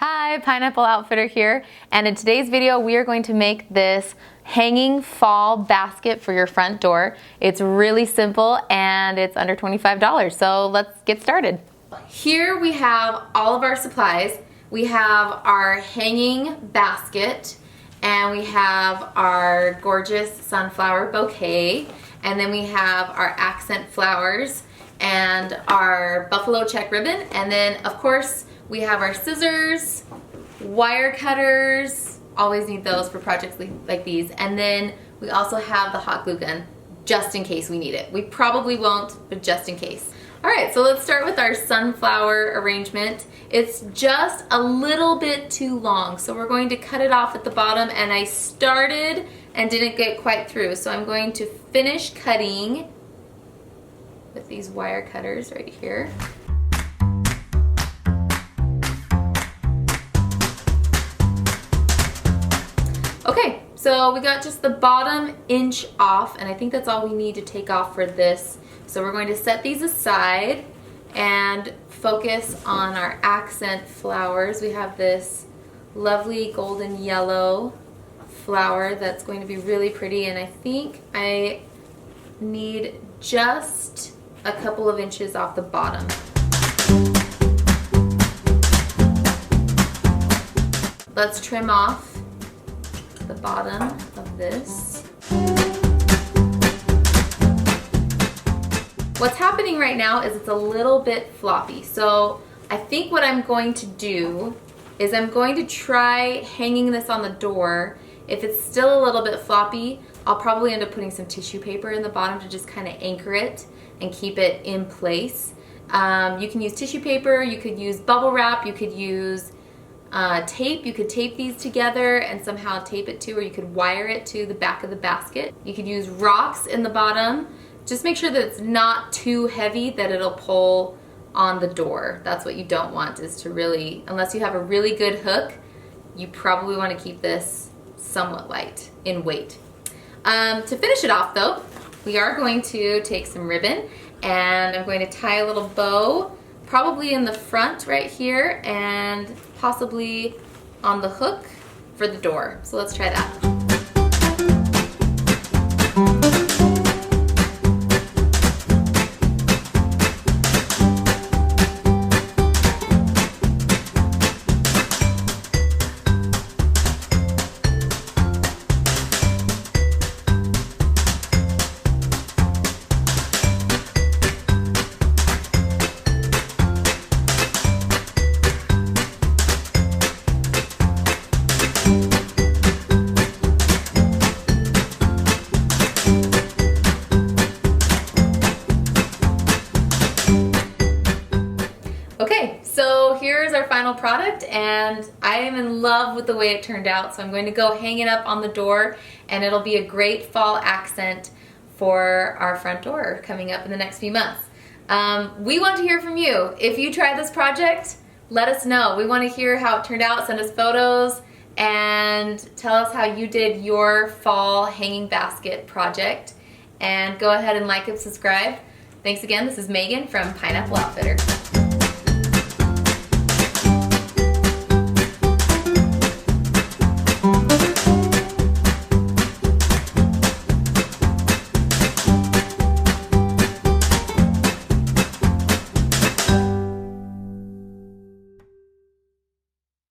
Hi, Pineapple Outfitter here, and in today's video we are going to make this hanging fall basket for your front door. It's really simple and it's under $25, so let's get started. Here we have all of our supplies. We have our hanging basket, and we have our gorgeous sunflower bouquet, and then we have our accent flowers and our buffalo check ribbon, and then of course we have our scissors, wire cutters, always need those for projects like these, and then we also have the hot glue gun just in case we need it. We probably won't, but just in case. Alright, so let's start with our sunflower arrangement. It's just a little bit too long, so we're going to cut it off at the bottom, and I started and didn't get quite through, so I'm going to finish cutting with these wire cutters right here. Okay, so we got just the bottom inch off, and I think that's all we need to take off for this. So we're going to set these aside and focus on our accent flowers. We have this lovely golden yellow flower that's going to be really pretty, and I think I need just a couple of inches off the bottom. Let's trim off the bottom of this. What's happening right now is it's a little bit floppy, so I think what I'm going to do is I'm going to try hanging this on the door. If it's still a little bit floppy, I'll probably end up putting some tissue paper in the bottom to just kind of anchor it and keep it in place. You can use tissue paper, you could use bubble wrap, you could use tape. You could tape these together and somehow tape it to, or you could wire it to the back of the basket. You could use rocks in the bottom. Just make sure that it's not too heavy that it'll pull on the door. That's what you don't want, is to really, unless you have a really good hook, you probably want to keep this somewhat light in weight. To finish it off though, we are going to take some ribbon, and I'm going to tie a little bow probably in the front right here and possibly on the hook for the door. So let's try that. Okay, so here's our final product, and I am in love with the way it turned out, so I'm going to go hang it up on the door, and it'll be a great fall accent for our front door coming up in the next few months. We want to hear from you. If you try this project, let us know. We want to hear how it turned out. Send us photos and tell us how you did your fall hanging basket project, and go ahead and like and subscribe. Thanks again. This is Megan from Pineapple Outfitter.